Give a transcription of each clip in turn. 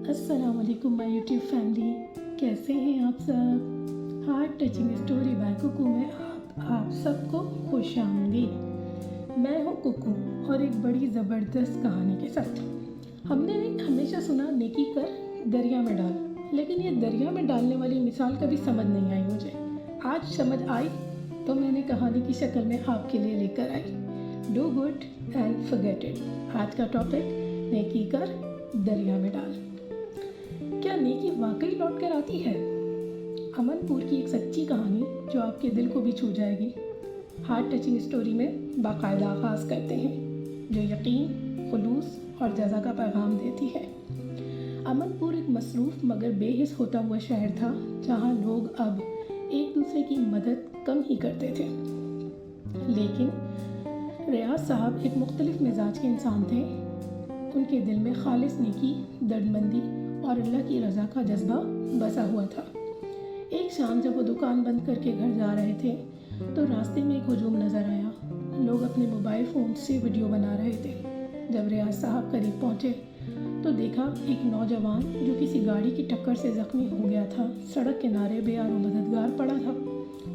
अस्सलाम वालेकुम my YouTube family, कैसे हैं आप सब। Heart touching story by Kuku में आप सबको खुश आमदीद। मैं हूँ कुकू और एक बड़ी ज़बरदस्त कहानी के साथ। हमने हमेशा सुना नेकी कर दरिया में डाल, लेकिन ये दरिया में डालने वाली मिसाल कभी समझ नहीं आई मुझे। आज समझ आई तो मैंने कहानी की शक्ल में आपके लिए लेकर आई। Do good and forget it. आज का टॉपिक नेकी कर दरिया में डाल। क्या नेकी वाकई लौट कर आती है? अमनपुर की एक सच्ची कहानी जो आपके दिल को भी छू जाएगी। हार्ट टचिंग स्टोरी में बाकायदा आगाज़ करते हैं जो यकीन, खुलूस और जज़ा का पैगाम देती है। अमनपुर एक मसरूफ़ मगर बेहिस होता हुआ शहर था जहाँ लोग अब एक दूसरे की मदद कम ही करते थे। लेकिन रियाज साहब एक मुख्तलिफ मिजाज के इंसान थे। उनके दिल में खालिस नेकी, दर्दमंदी और अल्लाह की रज़ा का जज्बा बसा हुआ था। एक शाम जब वो दुकान बंद करके घर जा रहे थे तो रास्ते में एक हुजूम नज़र आया। लोग अपने मोबाइल फ़ोन से वीडियो बना रहे थे। जब रियाज साहब करीब पहुँचे तो देखा एक नौजवान जो किसी गाड़ी की टक्कर से ज़ख्मी हो गया था, सड़क किनारे बेयारो मददगार पड़ा था।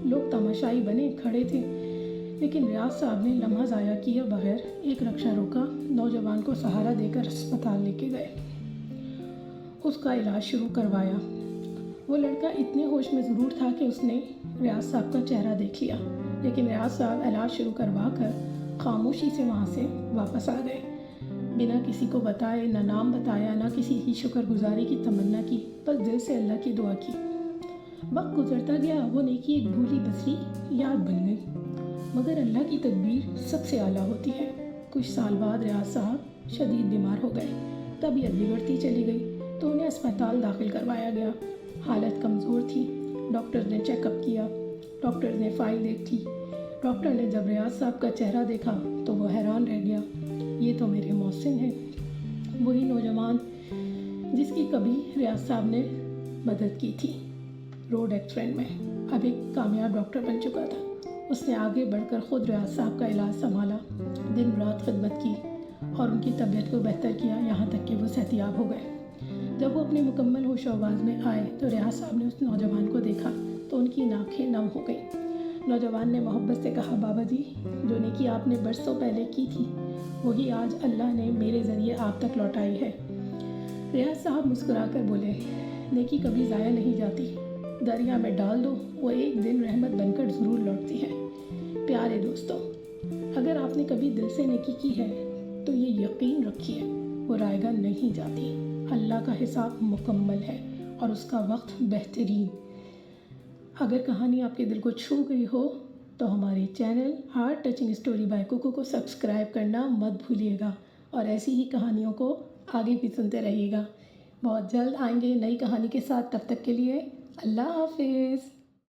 लोग तमाशाई बने खड़े थे, लेकिन रियाज साहब ने लम्हा ज़ाया किए बगैर एक रक्षा रोका, नौजवान को सहारा देकर अस्पताल लेके गए, उसका इलाज शुरू करवाया। वो लड़का इतने होश में ज़रूर था कि उसने रियाज साहब का चेहरा देख लिया, लेकिन रियाज साहब इलाज शुरू करवा कर खामोशी से वहाँ से वापस आ गए। बिना किसी को बताए, ना नाम बताया, ना किसी की शुक्रगुजारी की तमन्ना की, बस दिल से अल्लाह की दुआ की। वक्त गुजरता गया, वो नेकी एक भूली बसरी याद बन गई, मगर अल्लाह की तदबीर सबसे आला होती है। कुछ साल बाद रियाज साहब शदीद बीमार हो गए। तबीयत बिगड़ती चली गई तो उन्हें अस्पताल दाखिल करवाया गया। हालत कमज़ोर थी। डॉक्टर ने चेकअप किया, डॉक्टर ने फ़ाइल देखी। डॉक्टर ने जब रियाज साहब का चेहरा देखा तो वो हैरान रह गया। ये तो मेरे मोहसिन हैं, वही नौजवान जिसकी कभी रियाज साहब ने मदद की थी रोड एक्सीडेंट में। अब एक कामयाब डॉक्टर बन चुका था। उसने आगे बढ़कर ख़ुद रियाज साहब का इलाज संभाला, दिन रात खिदमत की और उनकी तबीयत को बेहतर किया, यहाँ तक कि वो सेहतियाब हो गए। जब वो अपने मुकम्मल होश आवाज़ में आए तो रियाज साहब ने उस नौजवान को देखा तो उनकी आँखें नम हो गई। नौजवान ने मोहब्बत से कहा, बाबा जी, जो नेकी आपने बरसों पहले की थी वही आज अल्लाह ने मेरे ज़रिए आप तक लौटाई है। रियाज साहब मुस्कुराकर बोले, नेकी कभी ज़ाया नहीं जाती, दरिया में डाल दो, वो एक दिन रहमत बनकर ज़रूर लौटती है। प्यारे दोस्तों, अगर आपने कभी दिल से नेकी की है तो ये यकीन रखिए वो रायगा नहीं जाती। अल्लाह का हिसाब मुकम्मल है और उसका वक्त बेहतरीन। अगर कहानी आपके दिल को छू गई हो तो हमारे channel heart touching story by Kuku को सब्सक्राइब करना मत भूलिएगा और ऐसी ही कहानियों को आगे भी सुनते रहिएगा। बहुत जल्द आएंगे नई कहानी के साथ। तब तक के लिए अल्लाह हाफिज़।